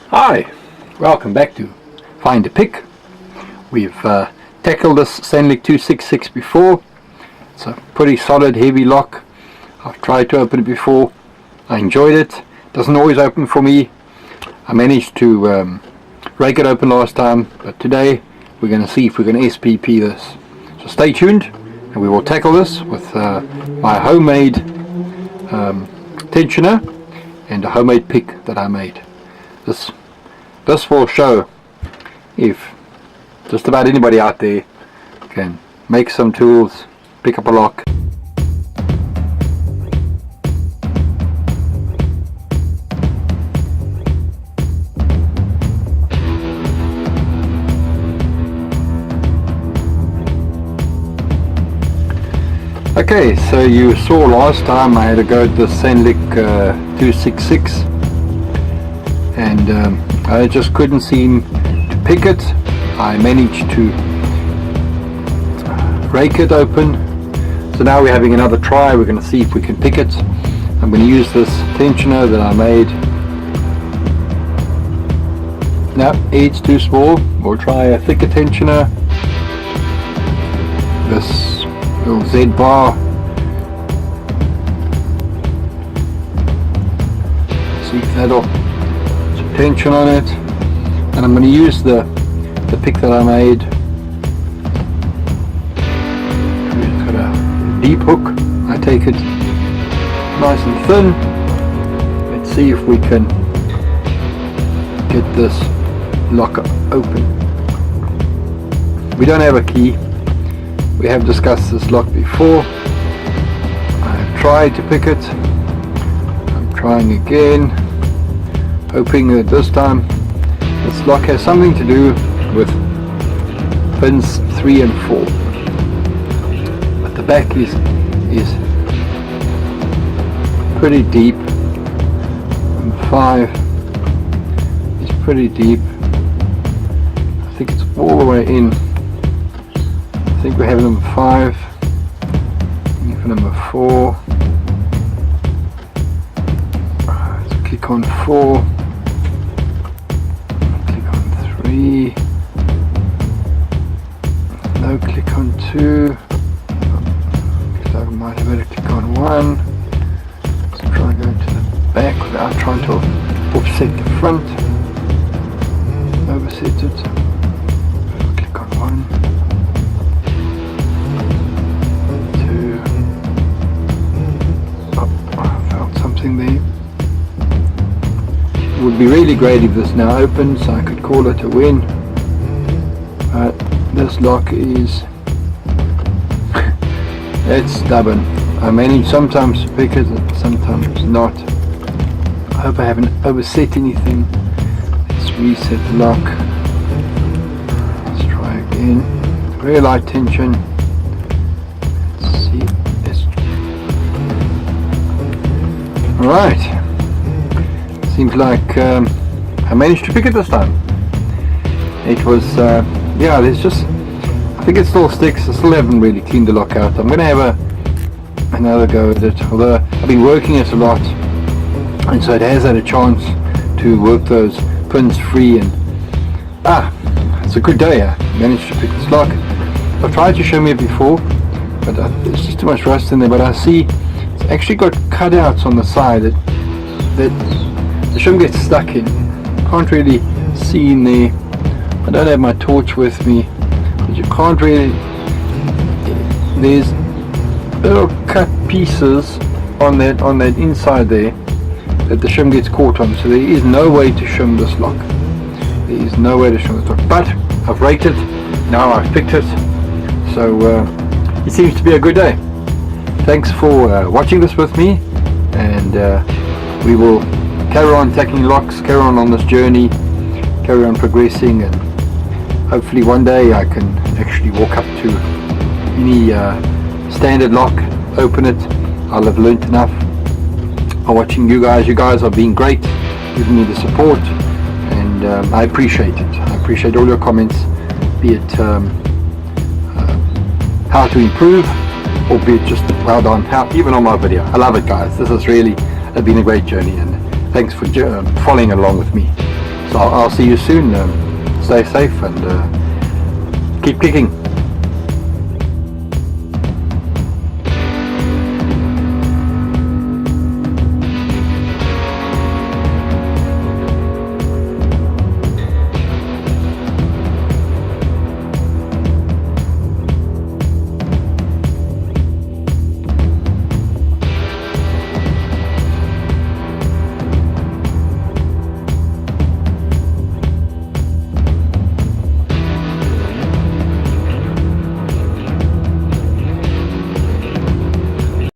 Hi, welcome back to Find a Pick. We've tackled this Sanlic 266 before. It's a pretty solid, heavy lock. I've tried to open it before. I enjoyed it. Doesn't always open for me. I managed to rake it open last time, but today we're going to see if we can SPP this. So stay tuned, and we will tackle this with my homemade tensioner and a homemade pick that I made. This will show if just about anybody out there can make some tools, pick up a lock. Okay, so you saw last time I had to go to the Sanlic 266 and I just couldn't seem to pick it. I managed to rake it open, so now we're having another try. We're going to see if we can pick it. I'm going to use this tensioner that I made. No, it's too small. We'll try a thicker tensioner. This little Z bar. See if that'll some tension on it. And I'm going to use the pick that I made. It's got a deep hook. I take it nice and thin. Let's see if we can get this lock open. We don't have a key. We have discussed this lock before. I've tried to pick it. I'm trying again, hoping that this time this lock has something to do with pins 3 and 4. But the back is pretty deep. And 5 is pretty deep. I think it's all the way in. I think we have number 5, and for number 4, let's click on 4, click on 3, no, click on 2, looks like I might have better click on 1, let's try and go to the back without trying to offset the front, overset it, click on 1. There. It would be really great if this now opens, so I could call it a win. But this lock is it's stubborn. I manage sometimes to pick it and sometimes not. I hope I haven't overset anything. Let's reset the lock. Let's try again. Very light tension. Let's see. Alright, seems like I managed to pick it this time. It was, yeah, there's just, I think it still sticks. I still haven't really cleaned the lock out. I'm going to have another go at it, although I've been working it a lot, and so it has had a chance to work those pins free, and it's a good day. I managed to pick this lock. I've tried to show me it before, but there's just too much rust in there, but I see it's actually got cutouts on the side that the shim gets stuck in. Can't really see in there. I don't have my torch with me, but you can't really. There's little cut pieces on that inside there that the shim gets caught on. So there is no way to shim this lock. There is no way to shim this lock. But I've raked it. Now I've picked it. So it seems to be a good day. Thanks for watching this with me, and we will carry on tackling locks, carry on this journey, carry on progressing, and hopefully one day I can actually walk up to any standard lock, open it. I'll have learnt enough by watching you guys. You guys are being great, giving me the support, and I appreciate it. I appreciate all your comments, be it how to improve, or be it just well done, even on my video. I love it, guys. This has really been a great journey, and thanks for following along with me. So I'll see you soon. Stay safe and keep kicking.